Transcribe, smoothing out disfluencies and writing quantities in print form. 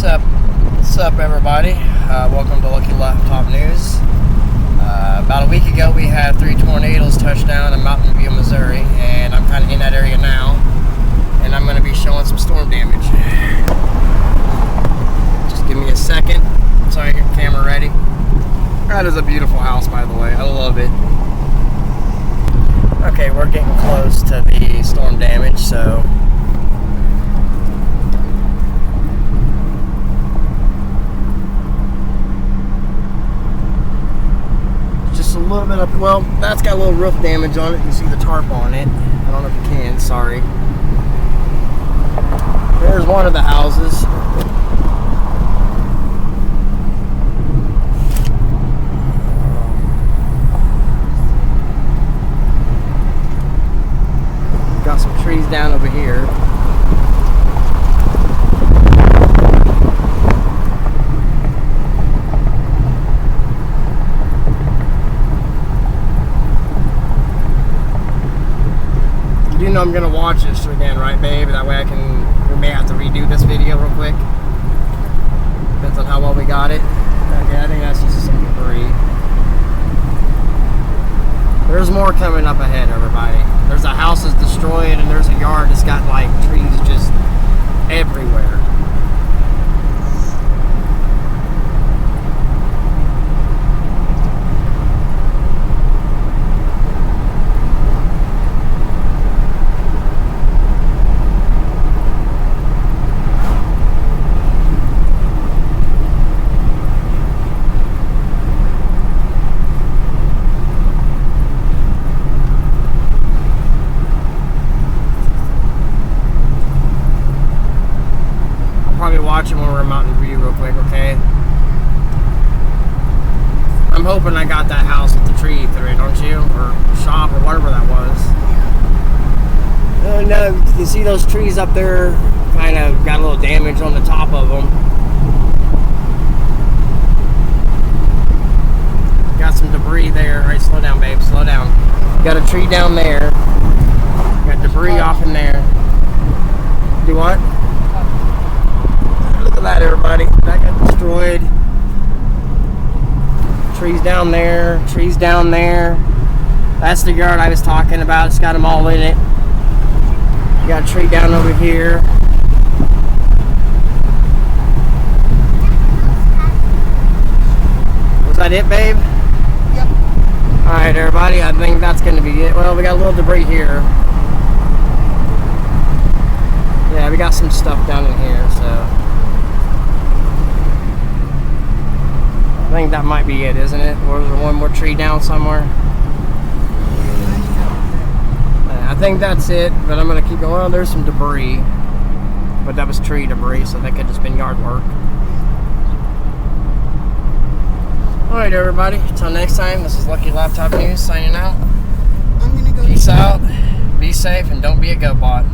What's up, everybody? Welcome to Lucky Laptop News. About a week ago, we had 3 tornadoes touch down in Mountain View, Missouri, and I'm kind of in that area now, and I'm going to be showing some storm damage. Just give me a second so I get the camera ready. That is a beautiful house, by the way. I love it. Okay, we're getting close to the storm damage, so just a little bit up. Well, that's got a little roof damage on it. You see the tarp on it. I don't know if you can, sorry. There's one of the houses. Got some trees down over here. You know I'm gonna watch this again, right, babe? That way we may have to redo this video real quick. Depends on how well we got it. Okay, I think that's just some debris. There's more coming up ahead, everybody. There's a house that's destroyed, and there's a yard that's got like trees just everywhere. Watching when we're in Mountain View real quick, okay? I'm hoping I got that house with the tree through it, don't you? Or shop, or whatever that was. No, you can see those trees up there kind of got a little damage on the top of them. Got some debris there. All right, slow down, babe, slow down. Got a tree down there. Got debris off in there. Do what? Look at that, everybody. That got destroyed. Trees down there. Trees down there. That's the yard I was talking about. It's got them all in it. You got a tree down over here. Was that it, babe? Yep. Alright, everybody. I think that's going to be it. Well, we got a little debris here. Yeah, we got some stuff down in here, so I think that might be it, isn't it? Or is there one more tree down somewhere? I think that's it, but I'm going to keep going. Oh, there's some debris. But that was tree debris, so that could have just been yard work. Alright, everybody. Until next time, this is Lucky Laptop News signing out. I'm gonna go. Peace out. Be safe, and don't be a GoBot.